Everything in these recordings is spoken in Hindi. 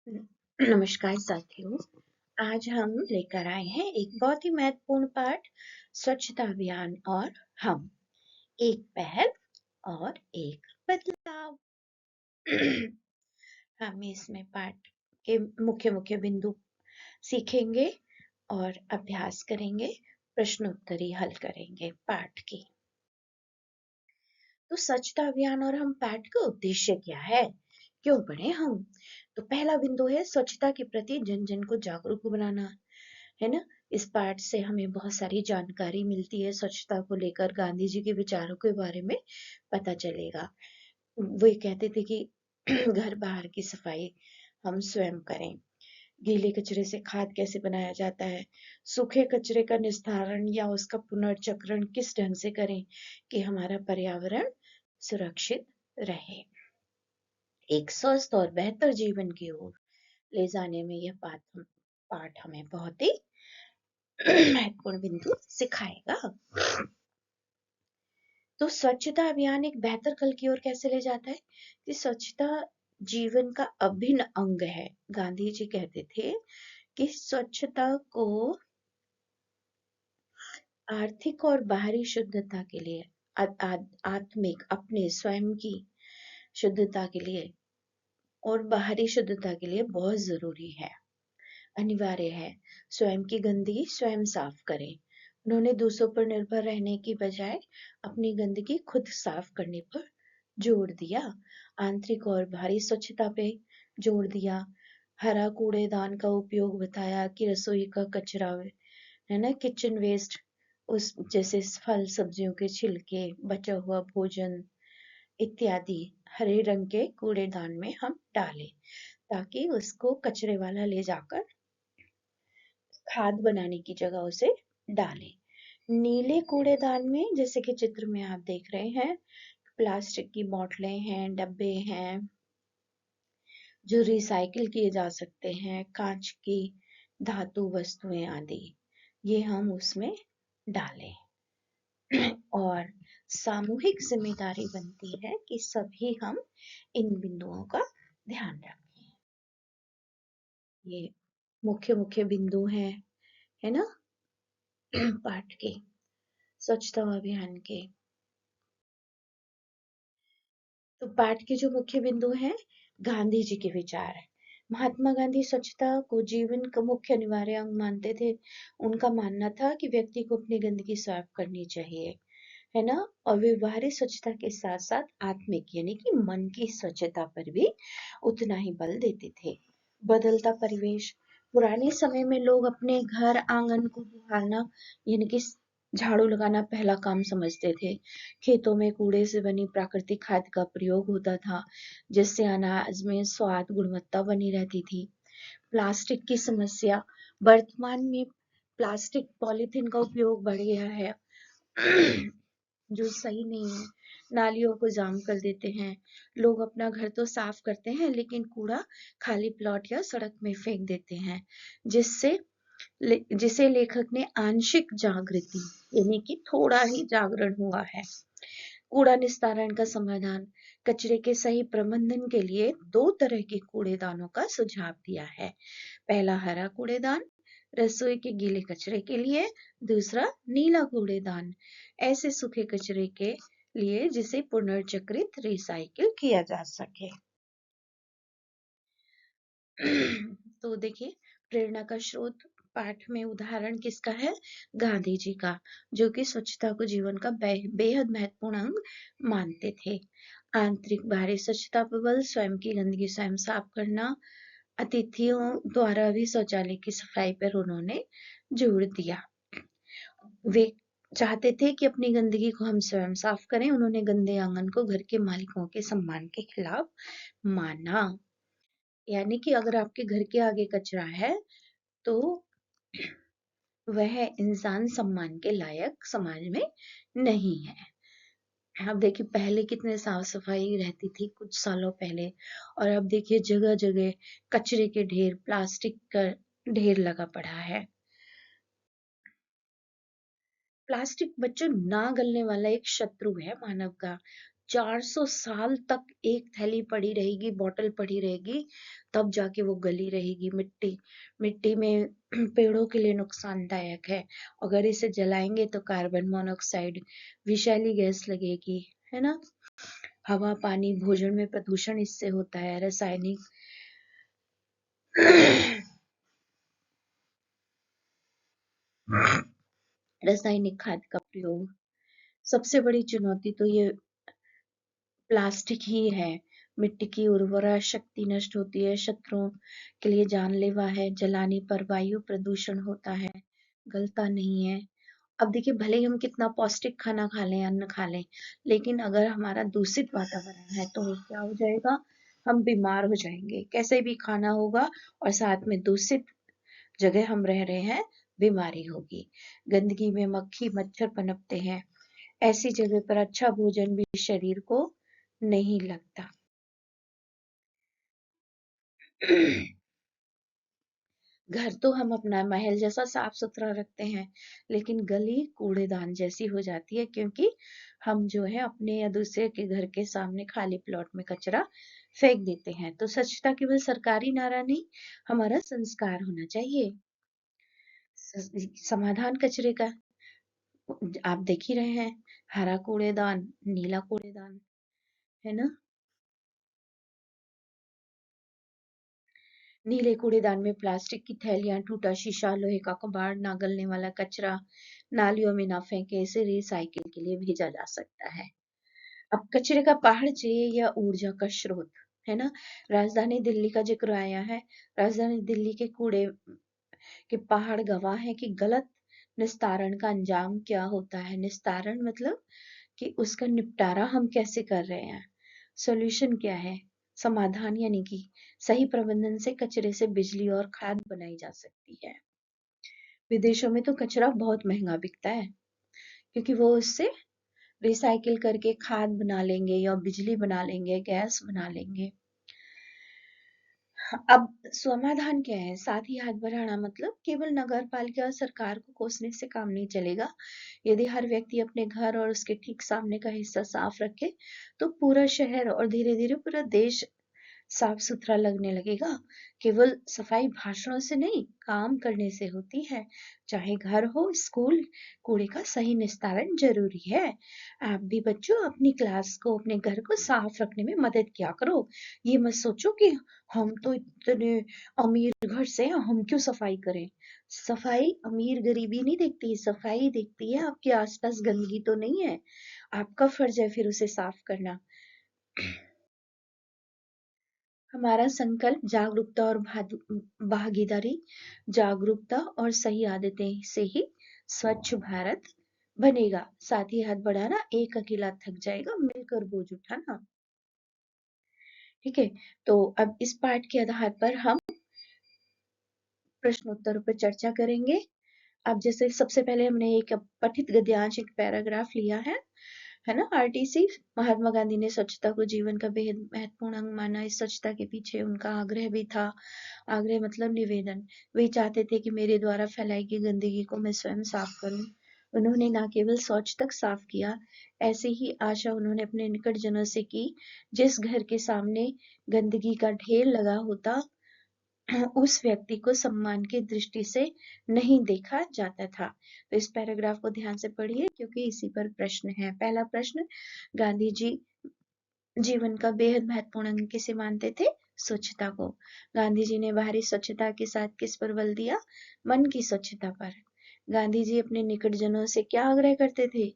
नमस्कार साथियों। आज हम लेकर आए हैं एक बहुत ही महत्वपूर्ण पाठ, स्वच्छता अभियान और हम, एक पहल और एक बदलाव। हम इसमें पाठ के मुख्य मुख्य बिंदु सीखेंगे और अभ्यास करेंगे, प्रश्नोत्तरी हल करेंगे पाठ की। तो स्वच्छता अभियान और हम पाठ का उद्देश्य क्या है, क्यों पढ़े हम? तो पहला बिंदु है स्वच्छता के प्रति जन जन को जागरूक बनाना, है ना। इस पाठ से हमें बहुत सारी जानकारी मिलती है, स्वच्छता को लेकर गांधी जी के विचारों के बारे में पता चलेगा। वो ये कहते थे कि घर बाहर की सफाई हम स्वयं करें, गीले कचरे से खाद कैसे बनाया जाता है, सूखे कचरे का निस्तारण या उसका पुनर्चक्रण किस ढंग से करें कि हमारा पर्यावरण सुरक्षित रहे। एक स्वस्थ और बेहतर जीवन की ओर ले जाने में यह पाठ हमें बहुत ही महत्वपूर्ण बिंदु सिखाएगा। तो स्वच्छता अभियान एक बेहतर कल की ओर कैसे ले जाता है कि स्वच्छता जीवन का अभिन्न अंग है। गांधी जी कहते थे कि स्वच्छता को आर्थिक और बाहरी शुद्धता के लिए, आत्मिक अपने स्वयं की शुद्धता के लिए और बाहरी शुद्धता के लिए बहुत जरूरी है, अनिवार्य है। स्वयं की गंदगी स्वयं साफ करें। उन्होंने दूसरों पर निर्भर रहने की बजाय अपनी गंदगी खुद साफ करने पर जोर दिया। आंतरिक और बाहरी स्वच्छता पे जोर दिया। हरा कूड़ेदान का उपयोग बताया कि रसोई का कचरा, है ना, किचन वेस्ट, उस जैसे फल सब्जियों के छिलके, बचा हुआ भोजन इत्यादि हरे रंग के कूड़ेदान में हम डालें ताकि उसको कचरे वाला ले जाकर खाद बनाने की जगह उसे डालें। नीले कूड़ेदान में, जैसे कि चित्र में आप देख रहे हैं, प्लास्टिक की बोतलें हैं, डब्बे हैं जो रिसाइकिल किए जा सकते हैं, कांच की धातु वस्तुएं आदि, ये हम उसमें डालें। और सामूहिक जिम्मेदारी बनती है कि सभी हम इन बिंदुओं का ध्यान रखें। ये मुख्य मुख्य बिंदु हैं, है ना, पाठ के, स्वच्छता अभियान के। तो पाठ के जो मुख्य बिंदु हैं, गांधी जी के विचार। महात्मा गांधी स्वच्छता को जीवन का मुख्य अनिवार्य अंग मानते थे। उनका मानना था कि व्यक्ति को अपनी गंदगी साफ करनी चाहिए, है ना, और वे बाहरी स्वच्छता के साथ साथ आत्मिक यानी कि मन की स्वच्छता पर भी उतना ही बल देते थे। बदलता परिवेश। पुराने समय में लोग अपने घर आंगन को बहारना यानी कि झाड़ू लगाना पहला काम समझते थे। खेतों में कूड़े से बनी प्राकृतिक खाद का प्रयोग होता था, जिससे अनाज में स्वाद गुणवत्ता बनी रहती थी। प्लास्टिक की समस्या। वर्तमान में प्लास्टिक पॉलीथीन का उपयोग बढ़ गया है जो सही नहीं है। नालियों को जाम कर देते हैं। लोग अपना घर तो साफ करते हैं लेकिन कूड़ा खाली प्लॉट या सड़क में फेंक देते हैं, जिससे जिसे लेखक ने आंशिक जागृति यानी कि थोड़ा ही जागरण हुआ है। कूड़ा निस्तारण का समाधान। कचरे के सही प्रबंधन के लिए दो तरह के कूड़ेदानों का सुझाव दिया है। पहला हरा कूड़ेदान रसोई के गीले कचरे के लिए, दूसरा नीला कूड़ेदान ऐसे सूखे कचरे के लिए जिसे पुनर्चक्रित रिसाइकिल किया जा सके। तो देखिए, प्रेरणा का स्रोत पाठ में उदाहरण किसका है? गांधी जी का, जो कि स्वच्छता को जीवन का बेहद महत्वपूर्ण अंग मानते थे। आंतरिक बाहरी स्वच्छता पर बल। स्वयं की गंदगी स्वयं साफ करना। अतिथियों द्वारा भी शौचालय की सफाई पर उन्होंने जोर दिया। वे चाहते थे कि अपनी गंदगी को हम स्वयं साफ करें। उन्होंने गंदे आंगन को घर के मालिकों के सम्मान के खिलाफ माना। यानी कि अगर आपके घर के आगे कचरा है तो वह इंसान सम्मान के लायक समाज में नहीं है। अब देखिए, पहले कितने साफ सफाई रहती थी कुछ सालों पहले, और अब देखिए जगह जगह कचरे के ढेर, प्लास्टिक का ढेर लगा पड़ा है। प्लास्टिक बच्चों ना गलने वाला एक शत्रु है मानव का। 400 साल तक एक थैली पड़ी रहेगी, बॉटल पड़ी रहेगी, तब जाके वो गली रहेगी। मिट्टी मिट्टी में पेड़ों के लिए नुकसानदायक है। अगर इसे जलाएंगे तो कार्बन मोनोऑक्साइड विषैली गैस लगेगी, है ना। हवा, पानी, भोजन में प्रदूषण इससे होता है। रासायनिक खाद का प्रयोग, सबसे बड़ी चुनौती तो ये प्लास्टिक ही है। मिट्टी की उर्वरा शक्ति नष्ट होती है, शत्रुओं के लिए जानलेवा है, जलाने पर वायु प्रदूषण होता है, गलता नहीं है। अब देखिए, भले ही हम कितना पौष्टिक खाना खा लें, अन्न खा लें, लेकिन अगर हमारा दूषित वातावरण है तो क्या हो जाएगा, हम बीमार हो जाएंगे। कैसे भी खाना होगा और साथ में दूषित जगह हम रह रहे हैं, बीमारी होगी। गंदगी में मक्खी मच्छर पनपते हैं, ऐसी जगह पर अच्छा भोजन भी शरीर को नहीं लगता। घर तो हम अपना महल जैसा साफ सुथरा रखते हैं, लेकिन गली कूड़ेदान जैसी हो जाती है, क्योंकि हम जो है अपने या दूसरे के घर के सामने खाली प्लॉट में कचरा फेंक देते हैं। तो स्वच्छता केवल सरकारी नारा नहीं, हमारा संस्कार होना चाहिए। समाधान कचरे का आप देख ही रहे हैं, हरा कूड़ेदान, नीला कूड़ेदान, है ना। नीले कूड़ेदान में प्लास्टिक की थैलियां, टूटा शीशा, लोहे का कबाड़, ना गलने वाला कचरा नालियों में ना फेंके, इसे रिसाइकिल के लिए भेजा जा सकता है। अब कचरे का पहाड़ चाहिए या ऊर्जा का स्रोत, है ना। राजधानी दिल्ली का जिक्र आया है। राजधानी दिल्ली के कूड़े के पहाड़ गवाह है कि गलत निस्तारण का अंजाम क्या होता है। निस्तारण मतलब कि उसका निपटारा हम कैसे कर रहे हैं। सॉल्यूशन क्या है, समाधान यानी कि सही प्रबंधन से कचरे से बिजली और खाद बनाई जा सकती है। विदेशों में तो कचरा बहुत महंगा बिकता है, क्योंकि वो उससे रिसाइकिल करके खाद बना लेंगे या बिजली बना लेंगे, गैस बना लेंगे। अब समाधान क्या है, साथ ही हाथ बढ़ाना, मतलब केवल नगर पालिका और सरकार को कोसने से काम नहीं चलेगा। यदि हर व्यक्ति अपने घर और उसके ठीक सामने का हिस्सा साफ रखे, तो पूरा शहर और धीरे धीरे पूरा देश साफ सुथरा लगने लगेगा। केवल सफाई भाषणों से नहीं, काम करने से होती है। चाहे घर हो, स्कूल, कूड़े का सही निस्तारण जरूरी है। आप भी बच्चों अपनी क्लास को, अपने घर को साफ रखने में मदद किया करो। ये मत सोचो कि हम तो इतने अमीर घर से हैं, हम क्यों सफाई करें। सफाई अमीर गरीबी नहीं देखती, सफाई देखती है आपके आसपास गंदगी तो नहीं है। आपका फर्ज है फिर उसे साफ करना। हमारा संकल्प जागरूकता और भागीदारी, जागरूकता और सही आदतें से ही स्वच्छ भारत बनेगा। साथ ही हाथ बढ़ाना, एक अकेला थक जाएगा, मिलकर बोझ उठाना। ठीक है, तो अब इस पाठ के आधार पर हम प्रश्नोत्तरों पर चर्चा करेंगे। अब जैसे सबसे पहले हमने एक पठित गद्यांश, एक पैराग्राफ लिया है ना। आरटीसी, महात्मा गांधी ने स्वच्छता को जीवन का बेहद महत्वपूर्ण अंग माना। इस स्वच्छता के पीछे उनका आग्रह भी था। आग्रह मतलब निवेदन। वे चाहते थे कि मेरे द्वारा फैलाई गई गंदगी को मैं स्वयं साफ करूं। उन्होंने न केवल शौच तक साफ किया, ऐसे ही आशा उन्होंने अपने निकट जनों से की। जिस घर के सामने गंदगी का ढेर लगा होता, उस व्यक्ति को सम्मान की दृष्टि से नहीं देखा जाता था। तो इस पैराग्राफ को ध्यान से पढ़िए, क्योंकि इसी पर प्रश्न है। पहला प्रश्न, गांधी जी जीवन का बेहद महत्वपूर्ण अंग किसे मानते थे? स्वच्छता को। गांधी जी ने बाहरी स्वच्छता के साथ किस पर बल दिया? मन की स्वच्छता पर। गांधी जी अपने निकटजनों से क्या आग्रह करते थे?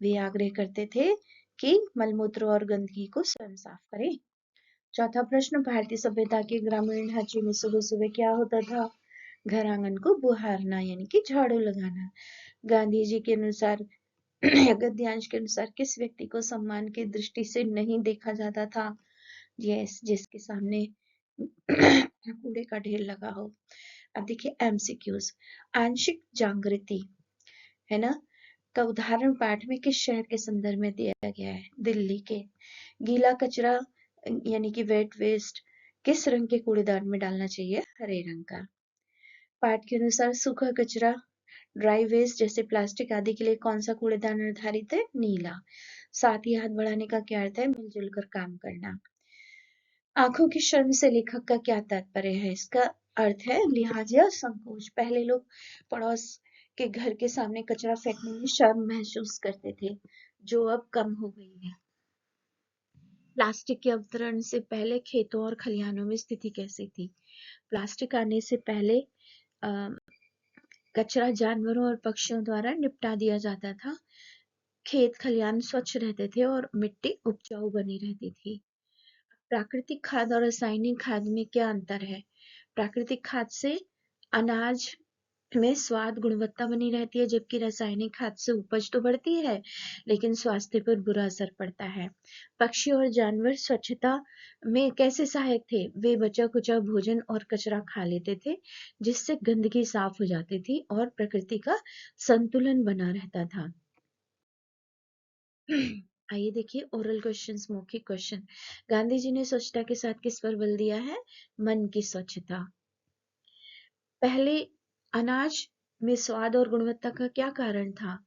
वे आग्रह करते थे कि मलमूत्र और गंदगी को स्वयं साफ करें। चौथा प्रश्न, भारतीय सभ्यता के ग्रामीण ढांचे में सुबह सुबह क्या होता था? घर आंगन को बुहारना यानी कि झाड़ू लगाना। गांधी जी के अनुसार गद्यांश के अनुसार किस व्यक्ति को सम्मान की दृष्टि से नहीं देखा जाता था? यस, जिसके सामने कूड़े का ढेर लगा हो। अब देखिए एमसीक्यूज। आंशिक जागृति, है ना, का उदाहरण पाठ में किस शहर के संदर्भ में दिया गया है? दिल्ली के। गीला कचरा यानी कि वेट वेस्ट किस रंग के कूड़ेदान में डालना चाहिए? हरे रंग का। पाठ के अनुसार सूखा कचरा ड्राई वेस्ट जैसे प्लास्टिक आदि के लिए कौन सा कूड़ेदान निर्धारित है? नीला। साथ ही हाथ बढ़ाने का क्या अर्थ है? मिलजुल कर काम करना। आंखों की शर्म से लेखक का क्या तात्पर्य है? इसका अर्थ है लिहाज या संकोच। पहले लोग पड़ोस के घर के सामने कचरा फेंकने में शर्म महसूस करते थे, जो अब कम हो गई है। प्लास्टिक के अवतरण से पहले खेतों और खलिहानों में स्थिति कैसी थी? प्लास्टिक आने से पहले कचरा जानवरों और पक्षियों द्वारा निपटा दिया जाता था। खेत खलिहान स्वच्छ रहते थे और मिट्टी उपजाऊ बनी रहती थी। प्राकृतिक खाद और रासायनिक खाद में क्या अंतर है? प्राकृतिक खाद से अनाज में स्वाद गुणवत्ता बनी रहती है, जबकि रासायनिक खाद से उपज तो बढ़ती है लेकिन स्वास्थ्य पर बुरा असर पड़ता है। पक्षी और जानवर स्वच्छता में कैसे सहायक थे? वे बचा कुचा भोजन और कचरा खा लेते थे, जिससे गंदगी साफ हो जाती थी और प्रकृति का संतुलन बना रहता था। आइए देखिए ओरल क्वेश्चंस, मौखिक क्वेश्चन। गांधी जी ने स्वच्छता के साथ किस पर बल दिया है? मन की स्वच्छता। पहले अनाज में स्वाद और गुणवत्ता का क्या कारण था?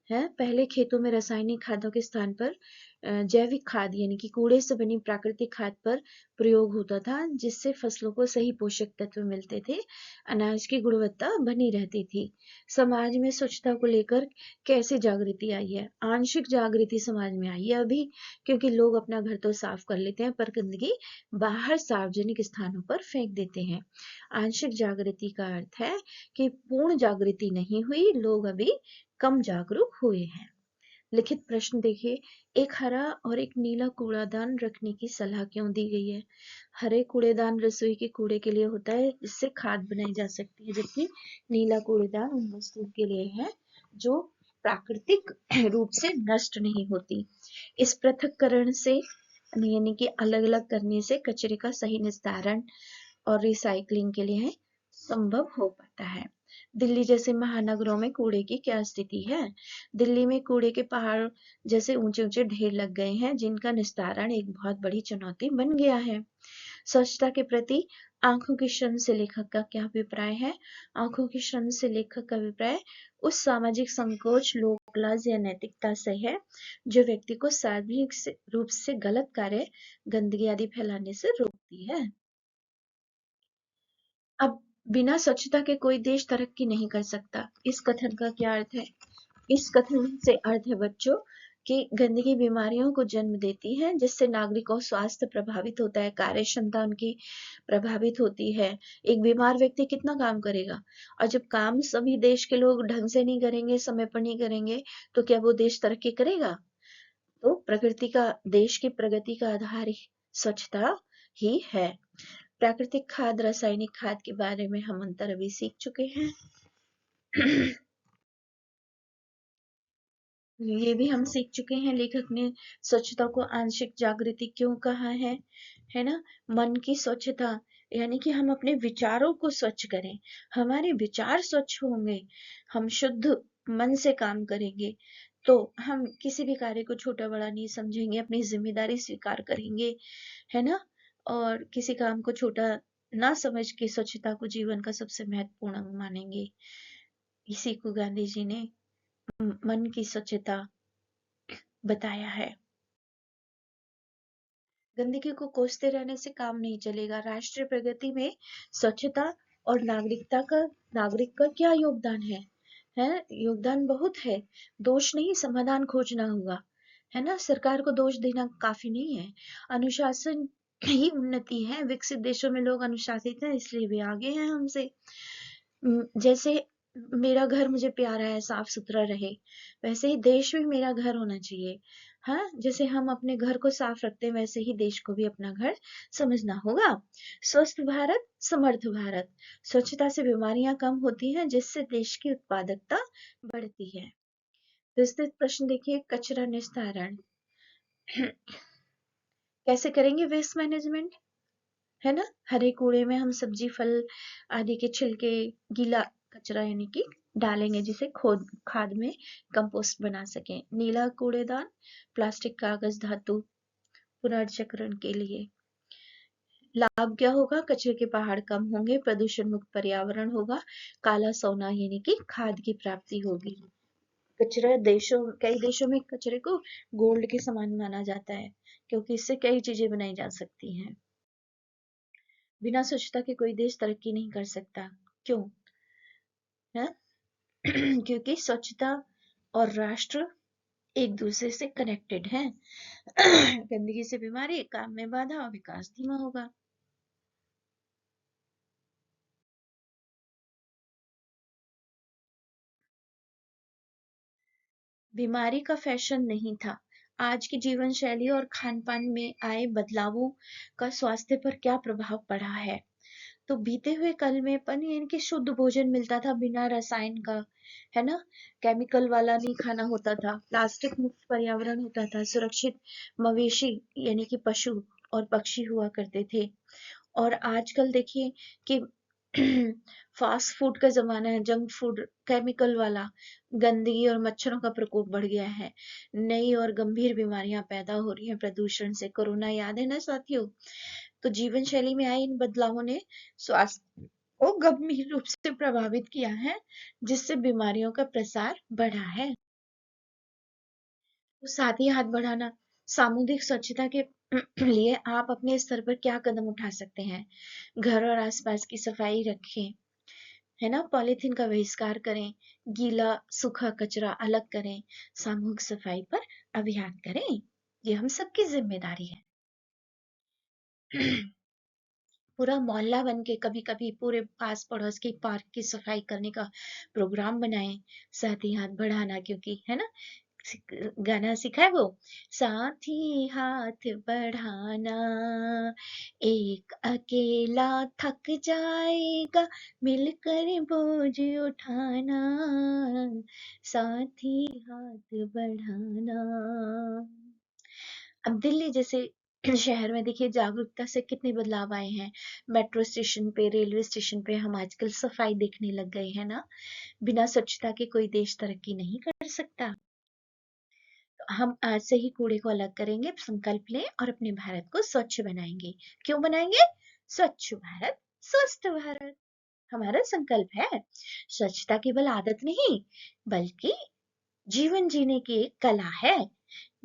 है पहले खेतों में रासायनिक खादों के स्थान पर जैविक खाद यानी कि कूड़े से बनी प्राकृतिक खाद पर प्रयोग होता था, जिससे फसलों को सही पोषक तत्व मिलते थे, अनाज की गुणवत्ता बनी रहती थी। समाज में स्वच्छता को लेकर कैसे जागृति आई है? आंशिक जागृति समाज में आई है अभी, क्योंकि लोग अपना घर तो साफ कर लेते हैं पर गंदगी बाहर सार्वजनिक स्थानों पर फेंक देते हैं। आंशिक जागृति का अर्थ है कि पूर्ण जागृति नहीं हुई, लोग अभी कम जागरूक हुए हैं। लिखित प्रश्न देखिए, एक हरा और एक नीला कूड़ादान रखने की सलाह क्यों दी गई है? हरे कूड़ेदान रसोई के कूड़े के लिए होता है, इससे खाद बनाई जा सकती है, जबकि नीला कूड़ेदान उन वस्तुओं के लिए है जो प्राकृतिक रूप से नष्ट नहीं होती। इस पृथक्करण से यानी कि अलग अलग करने से कचरे का सही निस्तारण और रिसाइकलिंग के लिए संभव हो पाता है। दिल्ली जैसे महानगरों में कूड़े की क्या स्थिति है? दिल्ली में कूड़े के पहाड़ जैसे ऊंचे ऊंचे ढेर लग गए हैं, जिनका निस्तारण एक बहुत बड़ी चुनौती बन गया है। स्वच्छता के प्रति आंखों की शर्म से लेखक का क्या अभिप्राय है? आंखों की शर्म से लेखक का अभिप्राय उस सामाजिक संकोच, लोक लाज या नैतिकता से है जो व्यक्ति को सार्वजनिक रूप से गलत कार्य, गंदगी आदि फैलाने से रोकती है। अब बिना स्वच्छता के कोई देश तरक्की नहीं कर सकता। इस कथन का क्या अर्थ है? इस कथन से अर्थ है बच्चों कि गंदगी बीमारियों को जन्म देती है, जिससे नागरिकों का स्वास्थ्य प्रभावित होता है, कार्य क्षमता उनकी प्रभावित होती है। एक बीमार व्यक्ति कितना काम करेगा? और जब काम सभी देश के लोग ढंग से नहीं करेंगे, समय पर नहीं करेंगे, तो क्या वो देश तरक्की करेगा? तो प्रकृति का, देश की प्रगति का आधार ही स्वच्छता ही है। प्राकृतिक खाद, रासायनिक खाद के बारे में हम अंतर अभी सीख चुके हैं। ये भी हम सीख चुके हैं लेखक ने स्वच्छता को आंशिक जागृति क्यों कहा है ना? मन की स्वच्छता यानी कि हम अपने विचारों को स्वच्छ करें। हमारे विचार स्वच्छ होंगे, हम शुद्ध मन से काम करेंगे, तो हम किसी भी कार्य को छोटा बड़ा नहीं समझेंगे, अपनी जिम्मेदारी स्वीकार करेंगे, है ना? और किसी काम को छोटा ना समझ के स्वच्छता को जीवन का सबसे महत्वपूर्ण अंग मानेंगे। इसी को गांधी जी ने मन की स्वच्छता बताया है। गंदगी को कोसते रहने से काम नहीं चलेगा। राष्ट्रीय प्रगति में स्वच्छता और नागरिक का क्या योगदान है? योगदान बहुत है। दोष नहीं, समाधान खोजना होगा, है ना? सरकार को दोष देना काफी नहीं है। अनुशासन ही उन्नति है। विकसित देशों में लोग अनुशासित हैं, इसलिए वे आगे हैं हमसे। जैसे मेरा घर मुझे प्यारा है, साफ सुथरा रहे, वैसे ही देश भी मेरा घर होना चाहिए। हाँ, जैसे हम अपने घर को साफ रखते हैं, वैसे ही देश को भी अपना घर समझना होगा। स्वस्थ भारत, समर्थ भारत। स्वच्छता से बीमारियां कम होती हैं, जिससे देश की उत्पादकता बढ़ती है। विस्तृत प्रश्न देखिए, कचरा निस्तारण कैसे करेंगे? वेस्ट मैनेजमेंट, है ना? हरे कूड़े में हम सब्जी, फल आदि के छिलके, गीला कचरा यानी कि डालेंगे, जिसे खोद खाद में कंपोस्ट बना सकें। नीला कूड़ेदान प्लास्टिक, कागज, धातु पुनर्चक्रण के लिए। लाभ क्या होगा? कचरे के पहाड़ कम होंगे, प्रदूषण मुक्त पर्यावरण होगा, काला सोना यानी कि खाद की प्राप्ति होगी। कचरा कई देशों में कचरे को गोल्ड के समान माना जाता है, क्योंकि इससे कई चीजें बनाई जा सकती हैं। बिना स्वच्छता के कोई देश तरक्की नहीं कर सकता। क्यों? है? क्योंकि स्वच्छता और राष्ट्र एक दूसरे से कनेक्टेड हैं। गंदगी से बीमारी, काम में बाधा और विकास धीमा होगा। बीमारी का फैशन नहीं था। आज की जीवन शैली और खान पान में आए बदलावों का स्वास्थ्य पर क्या प्रभाव पड़ा है? तो बीते हुए कल में यानी कि शुद्ध भोजन मिलता था बिना रसायन का, है ना? केमिकल वाला नहीं खाना होता था, प्लास्टिक मुक्त पर्यावरण होता था, सुरक्षित मवेशी यानी कि पशु और पक्षी हुआ करते थे। और आजकल देखिए कि फास्ट फूड का जमाना है, जंक फूड, केमिकल वाला, गंदगी और मच्छरों का प्रकोप बढ़ गया है। नई और गंभीर बीमारियां पैदा हो रही हैं प्रदूषण से। कोरोना याद है ना साथियों? तो जीवन शैली में आए इन बदलावों ने स्वास्थ्य को गंभीर रूप से प्रभावित किया है, जिससे बीमारियों का प्रसार बढ़ा है। तो साथ ही हाथ बढ़ाना, सामुदायिक स्वच्छता के लिए आप अपने स्तर पर क्या कदम उठा सकते हैं? घर और आसपास की सफाई रखें, है ना? पॉलीथीन का बहिष्कार करें, गीला सूखा कचरा अलग करें, सामूहिक सफाई पर अभियान करें। ये हम सबकी जिम्मेदारी है। पूरा मोहल्ला बन के कभी कभी पूरे पास पड़ोस के पार्क की सफाई करने का प्रोग्राम बनाएं। साथ ही हाथ बढ़ाना, क्योंकि है ना, गाना सीखा है वो, साथ ही हाथ बढ़ाना, एक अकेला थक जाएगा, मिलकर बोझ उठाना, साथ ही हाथ बढ़ाना। अब दिल्ली जैसे शहर में देखिए जागरूकता से कितने बदलाव आए हैं। मेट्रो स्टेशन पे, रेलवे स्टेशन पे हम आजकल सफाई देखने लग गए हैं ना। बिना स्वच्छता के कोई देश तरक्की नहीं कर सकता। तो हम आज से ही कूड़े को अलग करेंगे, संकल्प लें और अपने भारत को स्वच्छ बनाएंगे। क्यों बनाएंगे? स्वच्छ भारत, स्वस्थ भारत हमारा संकल्प है। स्वच्छता केवल आदत नहीं, बल्कि जीवन जीने की एक कला है।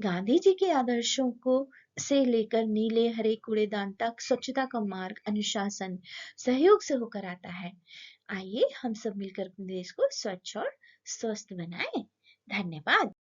गांधी जी के आदर्शों को से लेकर नीले हरे कूड़ेदान तक स्वच्छता का मार्ग अनुशासन सहयोग से होकर आता है। आइए हम सब मिलकर अपने देश को स्वच्छ और स्वस्थ बनाएं। धन्यवाद।